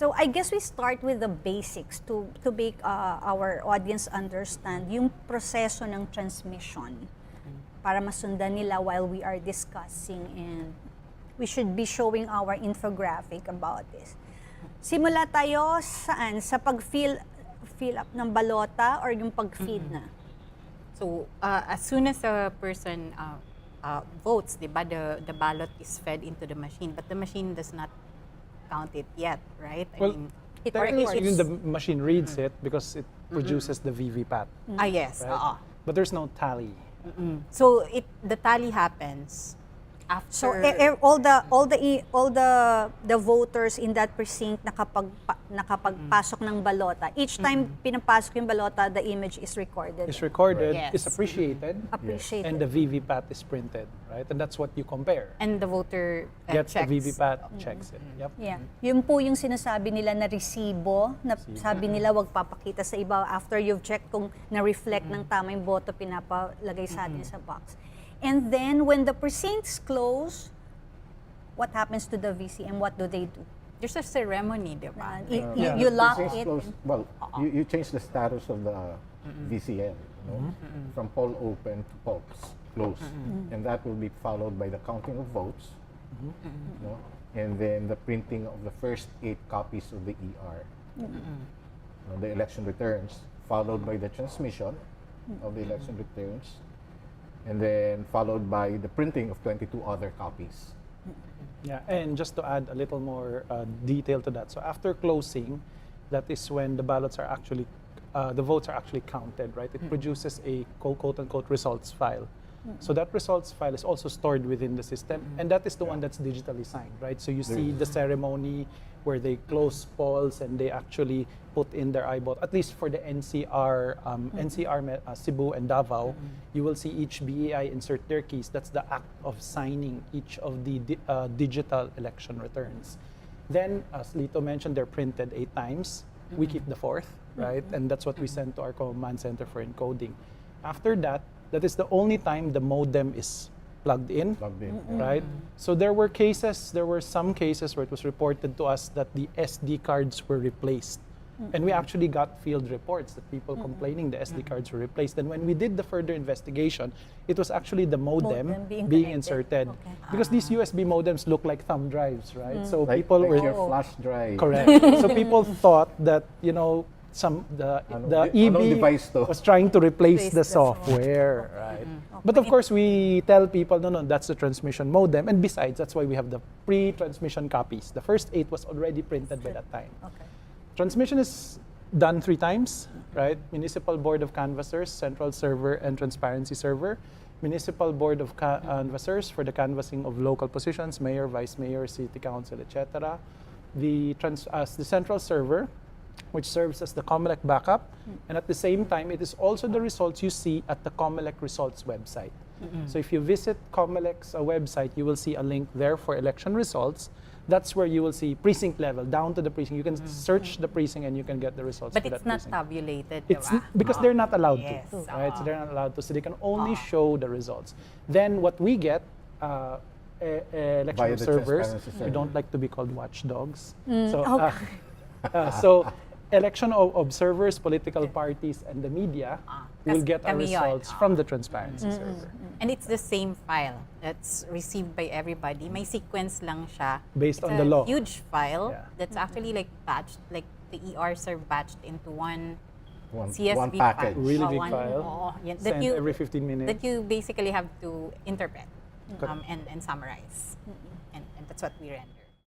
So I guess we start with the basics to make our audience understand yung proseso ng transmission para masundan nila while we are discussing, and we should be showing our infographic about this. Simula tayo saan? Sa pag-fill up ng balota or yung pag-feed na? So, as soon as a person votes, diba, the ballot is fed into the machine, but the machine does not count it yet, right? Well, It technically records. speaking, the machine reads it because it produces the VVPAT, Yes, right? But there's no tally. So, the tally happens after... So all the voters in that precinct nakapagpasok ng balota. Each time pinapasok yung balota, the image is recorded. It's recorded, Yes. it's appreciated, Appreciated. and the VVPAT is printed, right? And that's what you compare. And the voter Gets checks. the VVPAT, checks it. Yep. Yeah. Yun po yung sinasabi nila na resibo, na sabi nila wag papakita sa iba after you've checked kung na-reflect ng tama yung boto, pinapalagay sa atin sa box. And then when the precincts close, what happens to the VCM? What do they do? There's a ceremony, diba? You lock Precincts it. close, well, you change the status of the VCL, from poll open to polls close, and that will be followed by the counting of votes, no? And then the printing of the first 8 copies of the ER, the election returns, followed by the transmission of the election returns, and then followed by the printing of 22 other copies. Yeah, and just to add a little more detail to that. So after closing, that is when the ballots are actually, the votes are actually counted, right? It produces a quote-unquote results file. So that results file is also stored within the system, and that is the one that's digitally signed, right? So you see the ceremony where they close polls and they actually put in their iBot. At least for the NCR, Cebu and Davao, you will see each BEI insert their keys. That's the act of signing each of the digital election returns. Then, as Lito mentioned, they're printed 8 times. We keep the 4th, right? And that's what we send to our command center for encoding. After that, that is the only time the modem is plugged in, right? So there were some cases where it was reported to us that the SD cards were replaced. And we actually got field reports that people complaining the SD cards were replaced. And when we did the further investigation, it was actually the modem Modem being being connected. inserted. Okay. Because these USB modems look like thumb drives, right? So Like, people like were your flash drive. correct. So people thought that, you know, the Anong EB device to? was trying to replace Replace the the software, right? But of course, we tell people, no, that's the transmission modem. And besides, that's why we have the pre-transmission copies. The first 8 was already printed by that time. Okay. Transmission is done 3 times, right? Municipal Board of Canvassers, Central Server, and Transparency Server. Municipal Board of Canvassers for the canvassing of local positions, mayor, vice mayor, city council, etc. The Central Server, which serves as the COMELEC backup, and at the same time, it is also the results you see at the COMELEC results website. So if you visit COMELEC's website, you will see a link there for election results. That's where you will see precinct level, down to the precinct. You can search the precinct and you can get the results But for it's that not precinct. tabulated, It's diba? because they're not allowed Yes. to, right? So they're not allowed to, so they can only show the results. Then what we get, election Via the observers, transparency we server. don't like to be called watchdogs. So election observers, political parties, and the media will Kas- get our kami yun. results from the transparency server. And it's the same file that's received by everybody. May sequence lang siya. Based It's on a the law. Huge file Yeah. that's actually like batched, like the ER serve batched into one One CSV package. file. Really Oh, big one- file. yan. Sent every 15 minutes. That you basically have to interpret Correct. and summarize. And that's what we render.